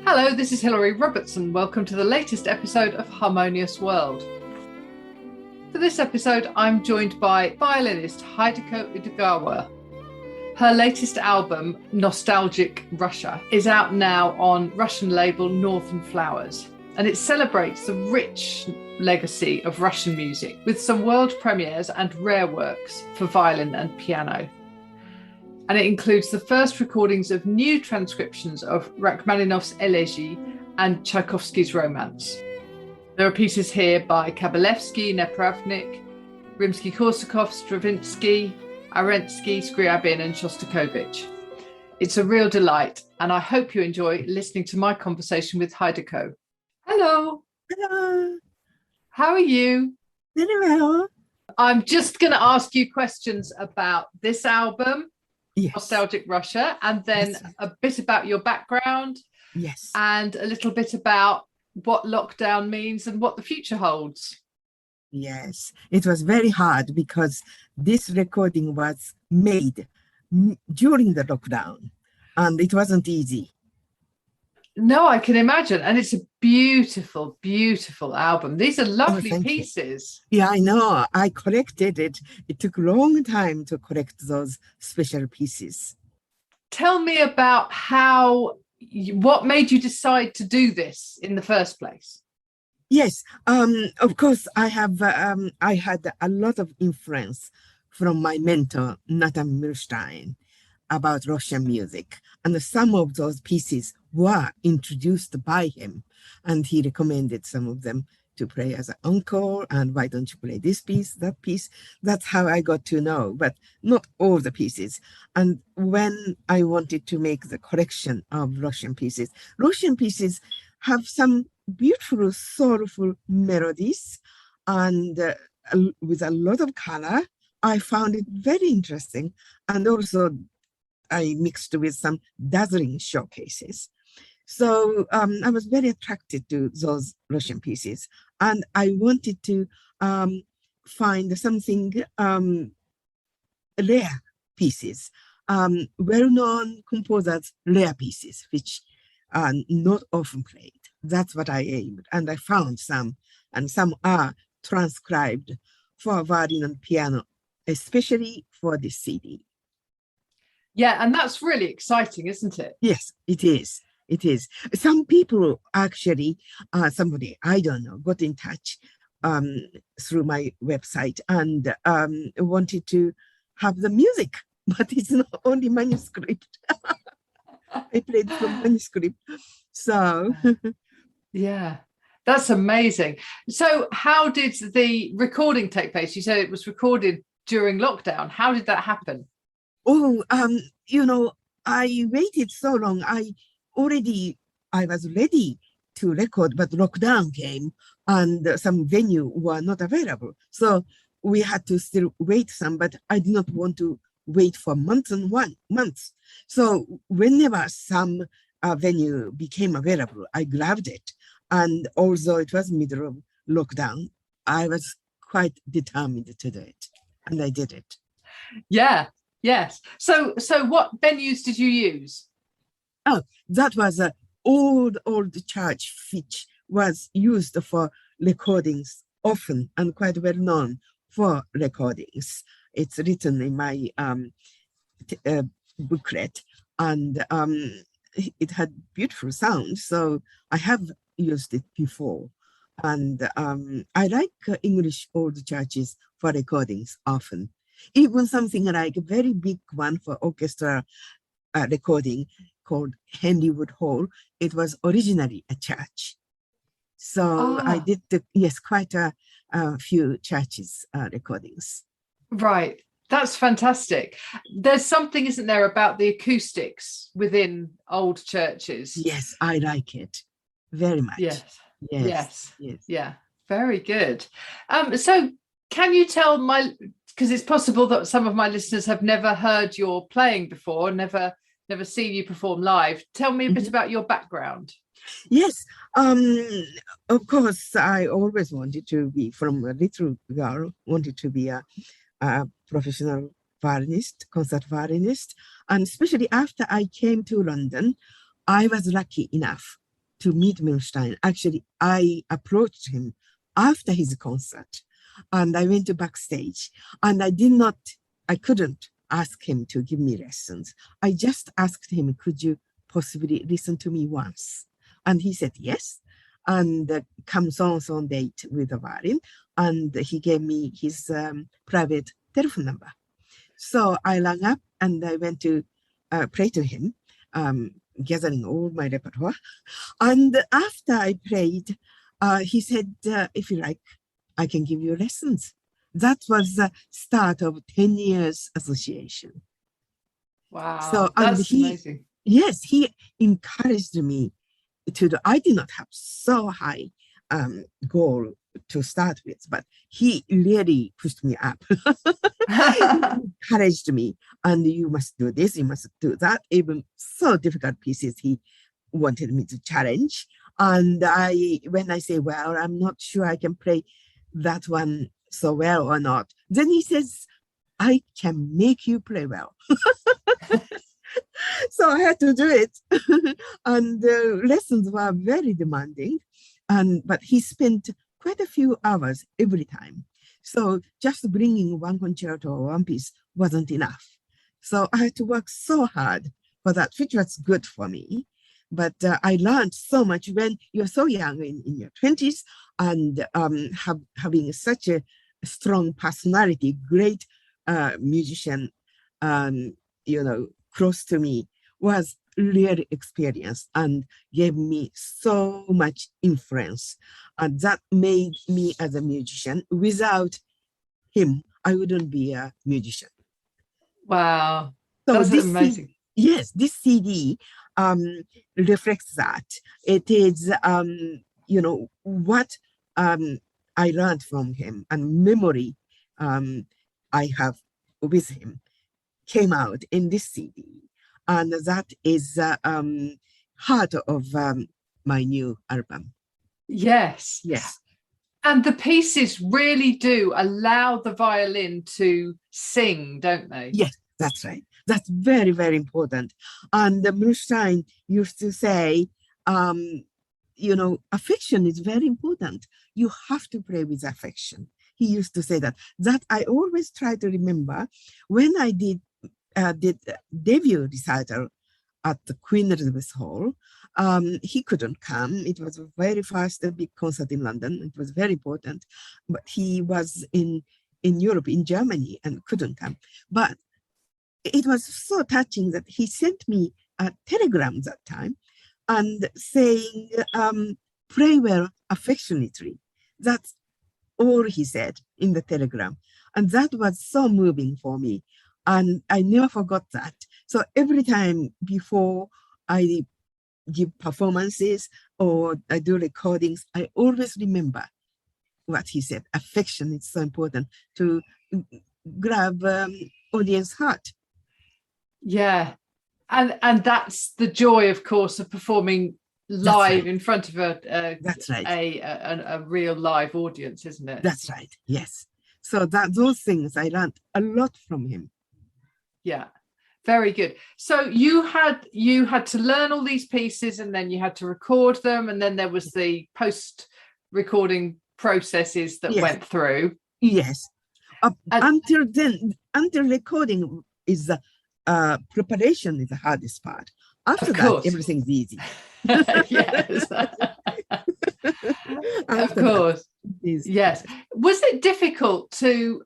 Hello, this is Hilary Robertson. Welcome to the latest episode of Harmonious World. For this episode, I'm joined by violinist Hideko Udagawa. Her latest album, Nostalgic Russia, is out now on Russian label Northern Flowers, and it celebrates the rich legacy of Russian music with some world premieres and rare works for violin and piano. And it includes the first recordings of new transcriptions of Rachmaninoff's Elegy and Tchaikovsky's Romance. There are pieces here by Kabalevsky, Nepravnik, Rimsky-Korsakov, Stravinsky, Arensky, Scriabin and Shostakovich. It's a real delight, and I hope you enjoy listening to my conversation with Hideko. Hello. Hello. How are you? Very well. I'm just going to ask you questions about this album, Yes. Nostalgic Russia, and then a bit about your background. Yes. And a little bit about what lockdown means and what the future holds. Yes. It was very hard because this recording was made during the lockdown and it wasn't easy. No, I can imagine. And it's a beautiful, beautiful album. These are lovely pieces. You. Yeah, I know. I collected it. It took a long time to collect those special pieces. Tell me about what made you decide to do this in the first place? Yes, of course, I had a lot of influence from my mentor, Nathan Milstein, about Russian music. And some of those pieces were introduced by him. And he recommended some of them to play as an encore. And why don't you play this piece, that piece? That's how I got to know, but not all the pieces. And when I wanted to make the collection of Russian pieces have some beautiful, soulful melodies and with a lot of color. I found it very interesting. And also I mixed with some dazzling showcases. So I was very attracted to those Russian pieces. And I wanted to find something rare pieces, well-known composers' rare pieces, which are not often played. That's what I aimed. And I found some, and some are transcribed for violin and piano, especially for this CD. Yeah, and that's really exciting, isn't it? Yes, it is. It is. Some people actually, somebody, I don't know, got in touch through my website and wanted to have the music, but it's not only manuscript. I played from manuscript. So. Yeah, that's amazing. So how did the recording take place? You said it was recorded during lockdown. How did that happen? Oh, I waited so long. I was ready to record, but lockdown came and some venue were not available. So we had to still wait some, but I did not want to wait for months and months. So whenever some venue became available, I grabbed it. And although it was middle of lockdown, I was quite determined to do it. And I did it. Yeah. Yes. So what venues did you use? Oh, that was an old church which was used for recordings often and quite well known for recordings. It's written in my booklet, and it had beautiful sound. So I have used it before. And I like English old churches for recordings often. Even something like a very big one for orchestra recording called Henrywood Hall. It was originally a church. So I did, quite a few churches recordings. Right. That's fantastic. There's something, isn't there, about the acoustics within old churches? Yes, I like it very much. Yes. Yeah, very good. So can you tell because it's possible that some of my listeners have never heard your playing before, never seen you perform live. Tell me a bit about your background. Yes, of course, I always wanted to be, from a little girl, wanted to be a professional violinist, concert violinist. And especially after I came to London, I was lucky enough to meet Milstein. Actually, I approached him after his concert, and I went to backstage, and I couldn't ask him to give me lessons. I just asked him, could you possibly listen to me once? And he said yes, and comes on date with a violin, and he gave me his private telephone number. So I rang up and I went to play to him, gathering all my repertoire. And after I played, he said, if you like, I can give you lessons. That was the start of 10 years association. Wow, So, that's amazing. Yes, he encouraged me to do. I did not have so high goal to start with, but he really pushed me up. Encouraged me, and you must do this, you must do that. Even so difficult pieces, he wanted me to challenge. And when I say, well, I'm not sure I can play that one so well or not, then he says, I can make you play well. So I had to do it. And the lessons were very demanding. But he spent quite a few hours every time. So just bringing one concerto or one piece wasn't enough. So I had to work so hard for that, which was good for me. But I learned so much when you're so young, in your 20s, and having such a strong personality, great musician, close to me, was really experienced and gave me so much influence. And that made me as a musician. Without him, I wouldn't be a musician. Wow, So that's amazing. This CD reflects that. It is, what I learned from him, and memory I have with him came out in this CD. And that is heart of my new album. Yes. Yes. And the pieces really do allow the violin to sing, don't they? Yes, that's right. That's very, very important. And Milstein used to say, affection is very important. You have to play with affection. He used to say that. That I always try to remember when I did debut recital at the Queen Elizabeth Hall. He couldn't come. It was the very first big concert in London. It was very important, but he was in Europe, in Germany, and couldn't come. But it was so touching that he sent me a telegram that time and saying, pray well affectionately. That's all he said in the telegram. And that was so moving for me. And I never forgot that. So every time before I give performances or I do recordings, I always remember what he said. Affection is so important to grab audience heart. Yeah. And that's the joy, of course, of performing live in front of a real live audience, isn't it? That's right. Yes. So those things I learned a lot from him. Yeah, very good. So you had to learn all these pieces, and then you had to record them, and then there was the post-recording processes that went through. Yes. Until recording is preparation is the hardest part. After that, everything's easy. Yes. Of course. Yes. Was it difficult to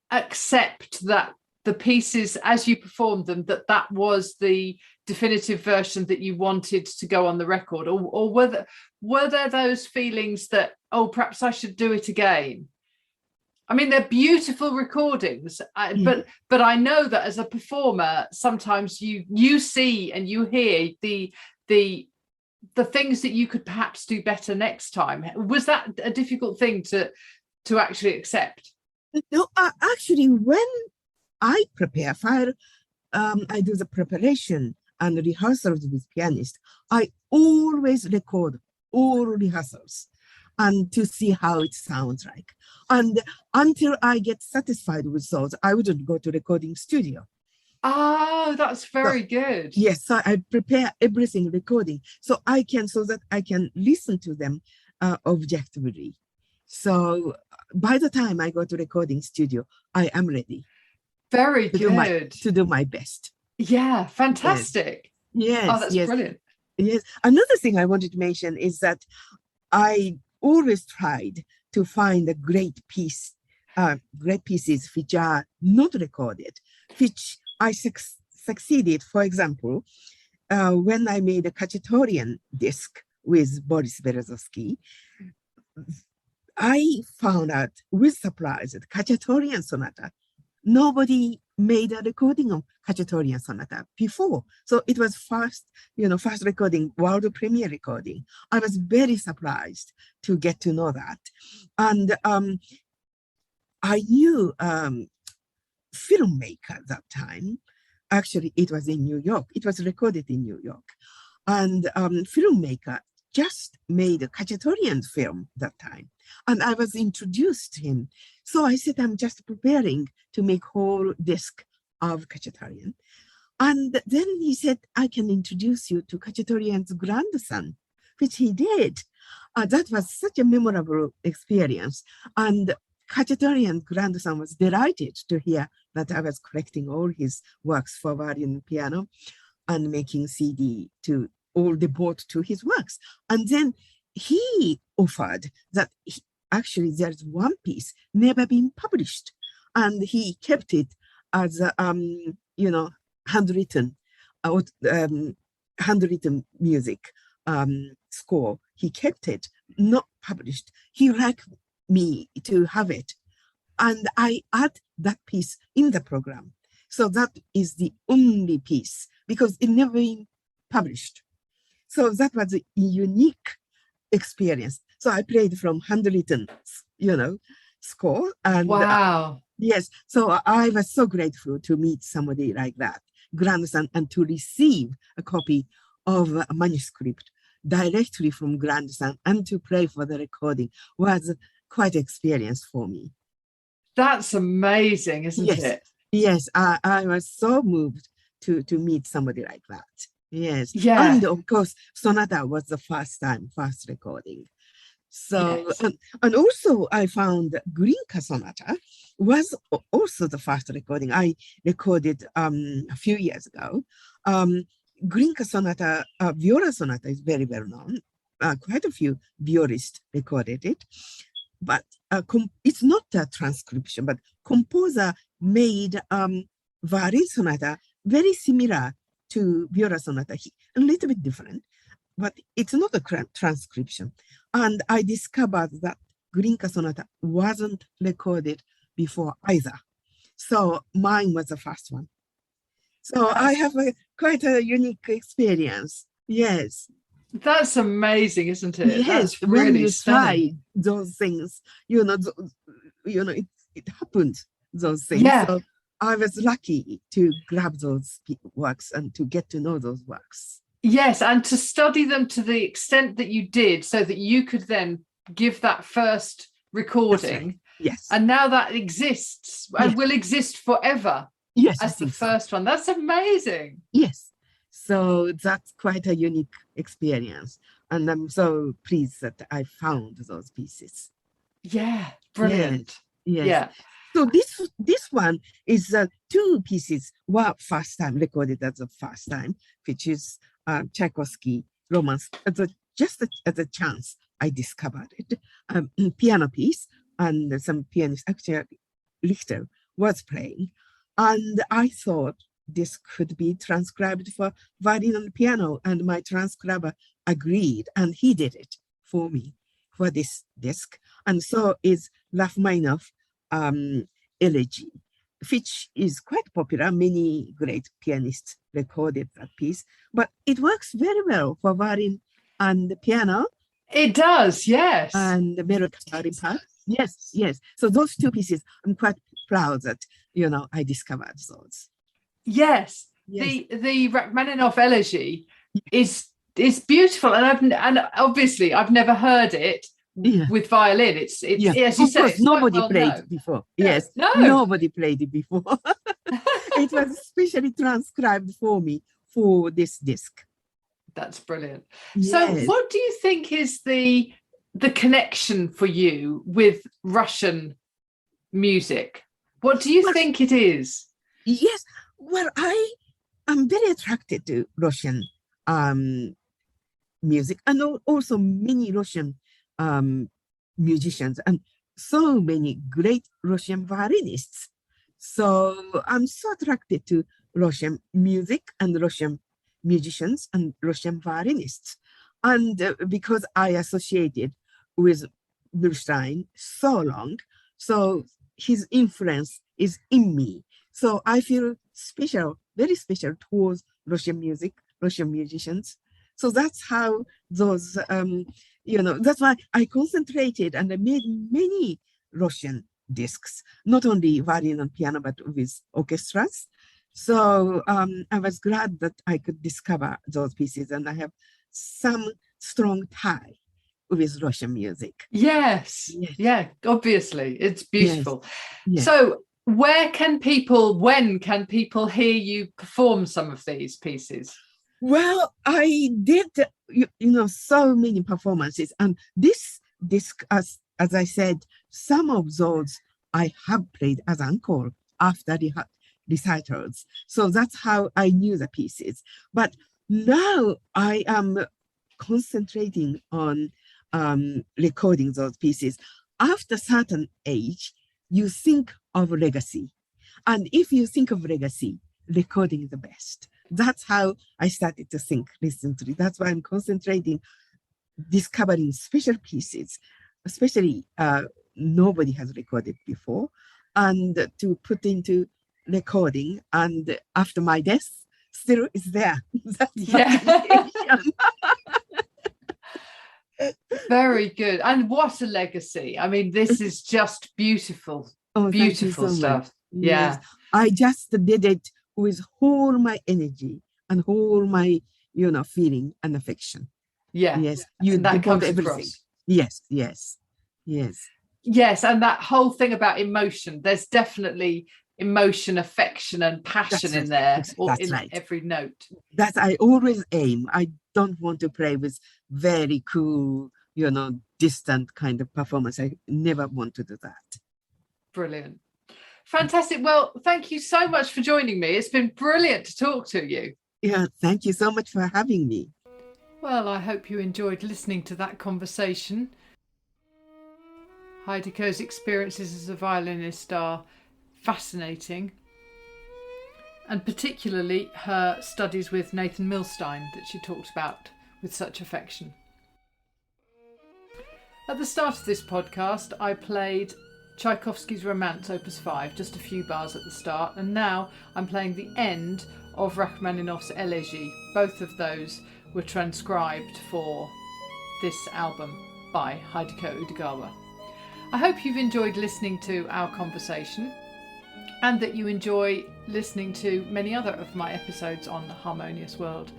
accept that the pieces, as you performed them, that was the definitive version that you wanted to go on the record, or were there those feelings that, oh, perhaps I should do it again? I mean, they're beautiful recordings, but I know that as a performer, sometimes you see and you hear the things that you could perhaps do better next time. Was that a difficult thing to actually accept? No, actually, when I prepare I do the preparation and rehearsals with pianist. I always record all rehearsals and to see how it sounds like. And until I get satisfied with those, I wouldn't go to recording studio. Oh, that's So, very good. yes, so I prepare everything recording so that I can listen to them objectively. So by the time I go to recording studio, I am ready Very good. to do my best. Yeah, Yes, fantastic. Oh, yes, that's yes, brilliant. yes. Another thing I wanted to mention is that I always tried to find a great pieces which are not recorded, which I succeeded. For example, when I made a Khachaturian disc with Boris Berezovsky, I found out with surprise that Khachaturian sonata, nobody made a recording of Khachaturian sonata before. So it was first recording, world premiere recording. I was very surprised to get to know that. And I knew filmmaker at that time. Actually, it was in New York. It was recorded in New York. And filmmaker just made a Khachaturian film that time. And I was introduced to him. So I said, I'm just preparing to make whole disc of Khachaturian. And then he said, I can introduce you to Khachaturian's grandson, which he did. That was such a memorable experience. And Khachaturian's grandson was delighted to hear that I was collecting all his works for violin and piano and making CD to all devote to his works. And then he offered that actually there's one piece never been published, and he kept it as a, handwritten, handwritten music score. He kept it, not published. He liked me to have it, and I add that piece in the program. So that is the only piece because it never been published. So that was a unique experience. So I played from handwritten, score. And Wow. yes, so I was so grateful to meet somebody like that, grandson, and to receive a copy of a manuscript directly from grandson and to play for the recording was quite an experience for me. That's amazing, isn't Yes, it? yes, I was so moved to meet somebody like that. Yes, Yeah. and of course, Sonata was the first recording. So, Yes. and also I found Grinka Sonata was also the first recording I recorded a few years ago. Grinka Sonata, viola sonata is very well known. Quite a few violists recorded it, but it's not a transcription, but composer made violin sonata very similar to viola sonata, a little bit different, but it's not a transcription. And I discovered that Grinka Sonata wasn't recorded before either. So mine was the first one. So I have quite a unique experience. Yes. That's amazing, isn't it? Yes. That's When really you stunning. try those things, it happened, those things. Yeah. So I was lucky to grab those works and to get to know those works. Yes, and to study them to the extent that you did so that you could then give that first recording. Right. Yes. And now that exists and will exist forever. Yes, as the first one. That's amazing. Yes. So that's quite a unique experience. And I'm so pleased that I found those pieces. Yeah, brilliant. Yes. Yeah. So this one is two pieces were first time recorded as the first time, which is Tchaikovsky Romance. Just as a chance, I discovered it. Piano piece, and some pianist, actually Richter, was playing. And I thought this could be transcribed for violin and piano, and my transcriber agreed, and he did it for me for this disc. And so is Rachmaninoff Elegy, which is quite popular. Many great pianists recorded that piece, but it works very well for violin and piano. It does, yes. And the melodic part. Yes, yes. So those two pieces, I'm quite proud that, I discovered those. Yes. The Rachmaninoff Elegy is beautiful, and obviously I've never heard it with violin. It's as you said, it's nobody well played known. before. No. Yes, nobody played it before. It was specially transcribed for me for this disc. That's brilliant. Yes. So what do you think is the connection for you with Russian music? What do you think it is? Yes, well, I am very attracted to Russian music, and also many Russian musicians, and so many great Russian violinists. So I'm so attracted to Russian music and Russian musicians and Russian violinists. And because I associated with Milstein so long, so his influence is in me. So I feel special, very special towards Russian music, Russian musicians. So that's how those, that's why I concentrated and I made many Russian discs, not only violin and piano, but with orchestras. So I was glad that I could discover those pieces, and I have some strong tie with Russian music. Yes. Yeah, obviously. It's beautiful. Yes. So when can people hear you perform some of these pieces? Well, I did, so many performances, and this disc, as I said, some of those I have played as encore after the recitals. So that's how I knew the pieces. But now I am concentrating on recording those pieces. After a certain age, you think of legacy. And if you think of legacy, recording is the best. That's how I started to think recently. That's why I'm concentrating, discovering special pieces, especially nobody has recorded before, and to put into recording. And after my death, still is there. Very good. And what a legacy. I mean, this is just beautiful. Beautiful stuff. Yeah. Yes. I just did it with all my energy and all my, feeling and affection. Yeah. Yes. That comes everything. Across. Yes. Yes. And that whole thing about emotion, there's definitely emotion, affection, and passion in there, or in every note. That I always aim. I don't want to play with very cool, distant kind of performance. I never want to do that. Brilliant. Fantastic. Well, thank you so much for joining me. It's been brilliant to talk to you. Yeah, thank you so much for having me. Well, I hope you enjoyed listening to that conversation. Hideko's experiences as a violinist are fascinating, and particularly her studies with Nathan Milstein that she talked about with such affection. At the start of this podcast, I played Tchaikovsky's Romance, Opus 5, just a few bars at the start, and now I'm playing the end of Rachmaninoff's Elegy. Both of those were transcribed for this album by Hideko Udagawa. I hope you've enjoyed listening to our conversation, and that you enjoy listening to many other of my episodes on the Harmonious World.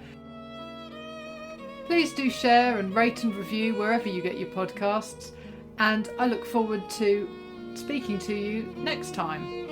Please do share and rate and review wherever you get your podcasts, and I look forward to speaking to you next time.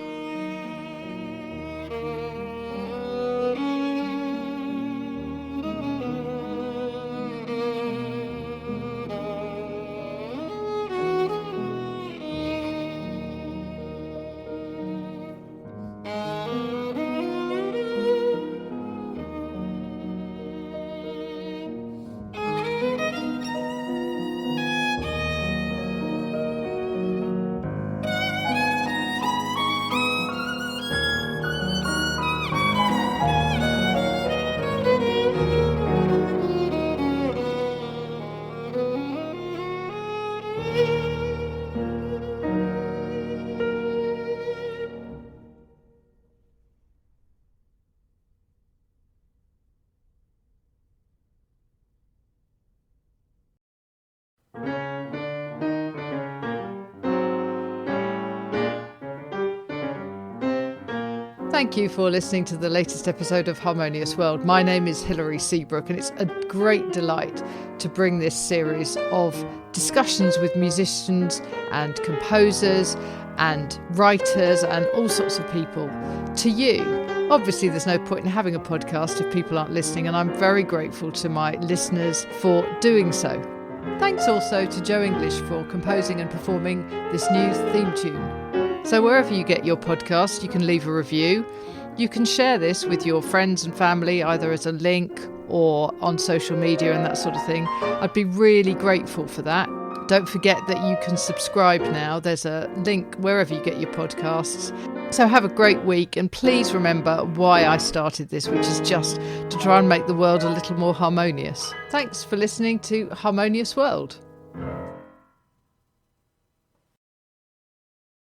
Thank you for listening to the latest episode of Harmonious World. My name is Hilary Seabrook, and it's a great delight to bring this series of discussions with musicians and composers and writers and all sorts of people to you. Obviously, there's no point in having a podcast if people aren't listening, and I'm very grateful to my listeners for doing so. Thanks also to Joe English for composing and performing this new theme tune. So wherever you get your podcast, you can leave a review. You can share this with your friends and family, either as a link or on social media and that sort of thing. I'd be really grateful for that. Don't forget that you can subscribe now. There's a link wherever you get your podcasts. So have a great week, and please remember why I started this, which is just to try and make the world a little more harmonious. Thanks for listening to Harmonious World.